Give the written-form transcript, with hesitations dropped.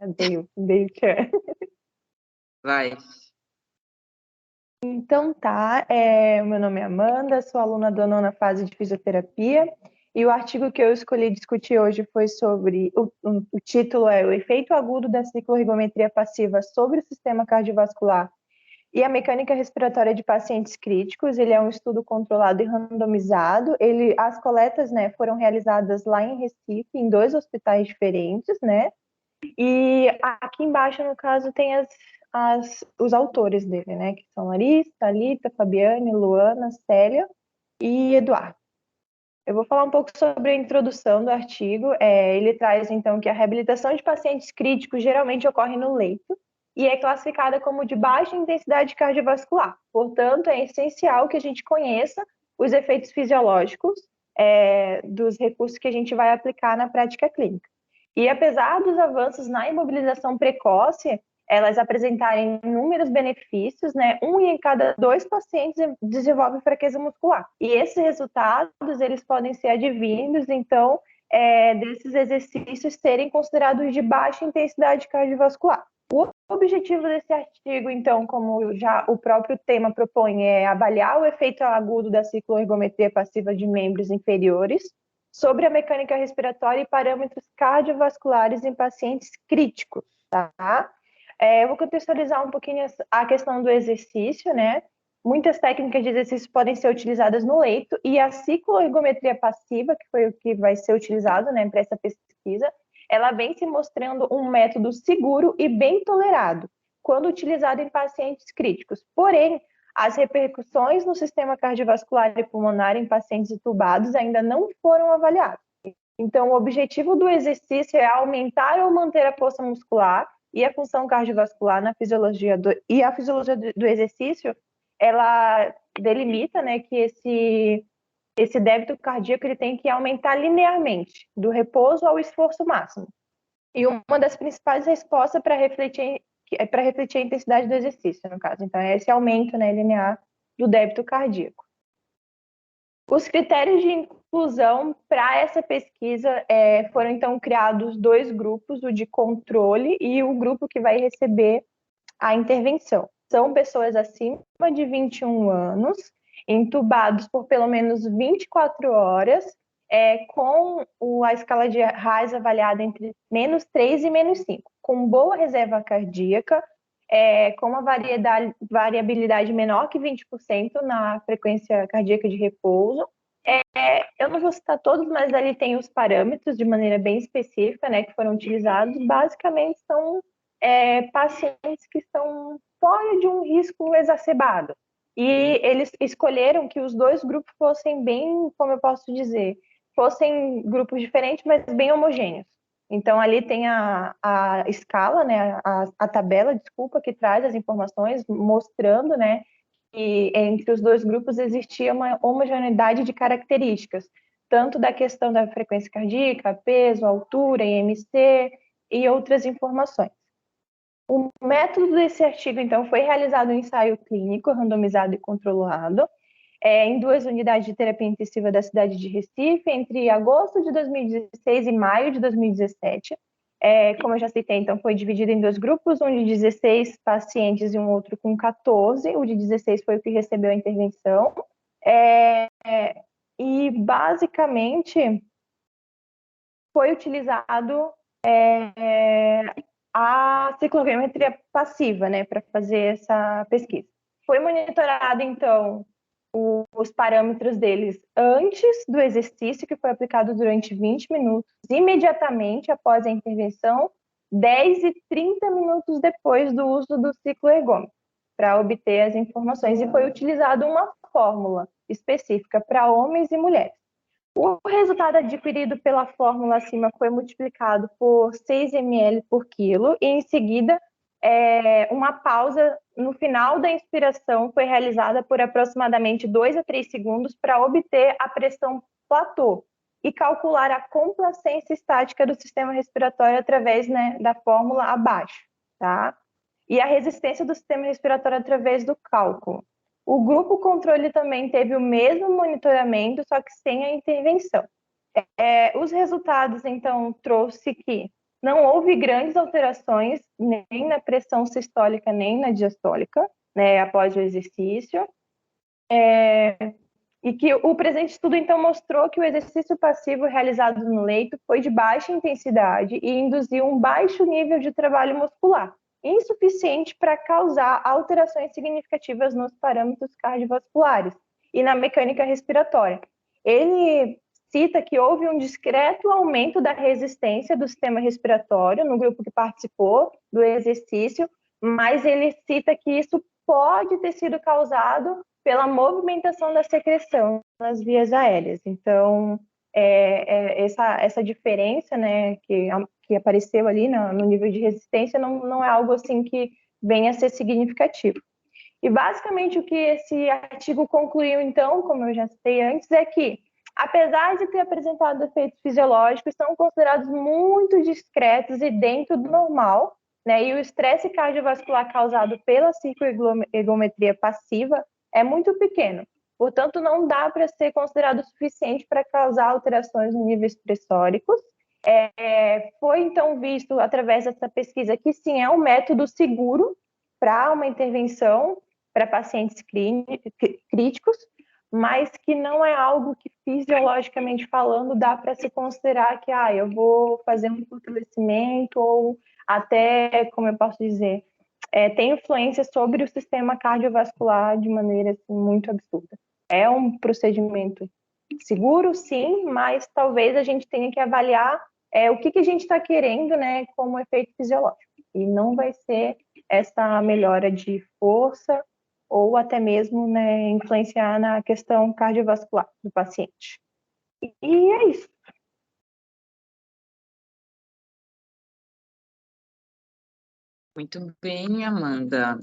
Dei o tchan. Vai. Então tá, meu nome é Amanda, sou aluna da nona fase de fisioterapia e o artigo que eu escolhi discutir hoje foi sobre, o título é O efeito agudo da cicloergometria passiva sobre o sistema cardiovascular e a mecânica respiratória de pacientes críticos. Ele é um estudo controlado e randomizado. As coletas, né, foram realizadas lá em Recife, em 2 hospitais diferentes, né? E aqui embaixo, no caso, tem os autores dele, né? Que são Larissa, Thalita, Fabiane, Luana, Célia e Eduardo. Eu vou falar um pouco sobre a introdução do artigo. Ele traz, então, que a reabilitação de pacientes críticos geralmente ocorre no leito e é classificada como de baixa intensidade cardiovascular. Portanto, é essencial que a gente conheça os efeitos fisiológicos dos recursos que a gente vai aplicar na prática clínica. E apesar dos avanços na imobilização precoce, elas apresentarem inúmeros benefícios, né? 1 em cada 2 pacientes desenvolve fraqueza muscular. E esses resultados, eles podem ser advindos, então, desses exercícios serem considerados de baixa intensidade cardiovascular. O objetivo desse artigo, então, como já o próprio tema propõe, é avaliar o efeito agudo da cicloergometria passiva de membros inferiores sobre a mecânica respiratória e parâmetros cardiovasculares em pacientes críticos, tá? Eu vou contextualizar um pouquinho a questão do exercício, né? Muitas técnicas de exercício podem ser utilizadas no leito e a cicloergometria passiva, que foi o que vai ser utilizado, né, para essa pesquisa, ela vem se mostrando um método seguro e bem tolerado quando utilizado em pacientes críticos. Porém, as repercussões no sistema cardiovascular e pulmonar em pacientes entubados ainda não foram avaliadas. Então, o objetivo do exercício é aumentar ou manter a força muscular e a função cardiovascular na fisiologia e a fisiologia do exercício, ela delimita, né, que esse débito cardíaco ele tem que aumentar linearmente, do repouso ao esforço máximo. E uma das principais respostas para refletir a intensidade do exercício, no caso. Então, é esse aumento, né, linear do débito cardíaco. Os critérios de inclusão para essa pesquisa foram, então, criados 2 grupos, o de controle e o grupo que vai receber a intervenção. São pessoas acima de 21 anos, entubados por pelo menos 24 horas, com a escala de RAS avaliada entre -3 e -5, com boa reserva cardíaca, com uma variabilidade menor que 20% na frequência cardíaca de repouso. Eu não vou citar todos, mas ali tem os parâmetros de maneira bem específica, né, que foram utilizados. Basicamente, são pacientes que estão fora de um risco exacerbado. E eles escolheram que os 2 grupos fossem bem, como eu posso dizer, fossem grupos diferentes, mas bem homogêneos. Então, ali tem a escala, né, a tabela, desculpa, que traz as informações, mostrando, né, que entre os 2 grupos existia uma homogeneidade de características, tanto da questão da frequência cardíaca, peso, altura, IMC e outras informações. O método desse artigo, então, foi realizado um ensaio clínico, randomizado e controlado, em 2 unidades de terapia intensiva da cidade de Recife, entre agosto de 2016 e maio de 2017. Como eu já citei, então, foi dividido em 2 grupos, um de 16 pacientes e um outro com 14. O de 16 foi o que recebeu a intervenção. E, basicamente, foi utilizado a cicloergometria passiva, né, para fazer essa pesquisa. Foi monitorado, então, os parâmetros deles antes do exercício, que foi aplicado durante 20 minutos, imediatamente após a intervenção, 10 e 30 minutos depois do uso do cicloergômetro, para obter as informações. E foi utilizada uma fórmula específica para homens e mulheres. O resultado adquirido pela fórmula acima foi multiplicado por 6 ml por quilo e, em seguida, uma pausa no final da inspiração foi realizada por aproximadamente 2 a 3 segundos para obter a pressão platô e calcular a complacência estática do sistema respiratório através, né, da fórmula abaixo, tá? E a resistência do sistema respiratório através do cálculo. O grupo controle também teve o mesmo monitoramento, só que sem a intervenção. Os resultados, então, trouxe que não houve grandes alterações nem na pressão sistólica nem na diastólica, né, após o exercício. E que o presente estudo, então, mostrou que o exercício passivo realizado no leito foi de baixa intensidade e induziu um baixo nível de trabalho muscular, insuficiente para causar alterações significativas nos parâmetros cardiovasculares e na mecânica respiratória. Ele cita que houve um discreto aumento da resistência do sistema respiratório no grupo que participou do exercício, mas ele cita que isso pode ter sido causado pela movimentação da secreção nas vias aéreas. Então, essa diferença, né, que apareceu ali no nível de resistência não é algo assim que venha a ser significativo. E basicamente o que esse artigo concluiu, então, como eu já citei antes, é que, apesar de ter apresentado efeitos fisiológicos, são considerados muito discretos e dentro do normal, né? E o estresse cardiovascular causado pela cicloergometria passiva é muito pequeno. Portanto, não dá para ser considerado suficiente para causar alterações no nível estressóricos. Foi, então, visto através dessa pesquisa que, sim, é um método seguro para uma intervenção para pacientes críticos, mas que não é algo que, fisiologicamente falando, dá para se considerar que eu vou fazer um fortalecimento ou até, como eu posso dizer, tem influência sobre o sistema cardiovascular de maneira assim, muito absurda. É um procedimento seguro, sim, mas talvez a gente tenha que avaliar o que a gente está querendo, né, como efeito fisiológico. E não vai ser essa melhora de força ou até mesmo, né, influenciar na questão cardiovascular do paciente. E é isso. Muito bem, Amanda.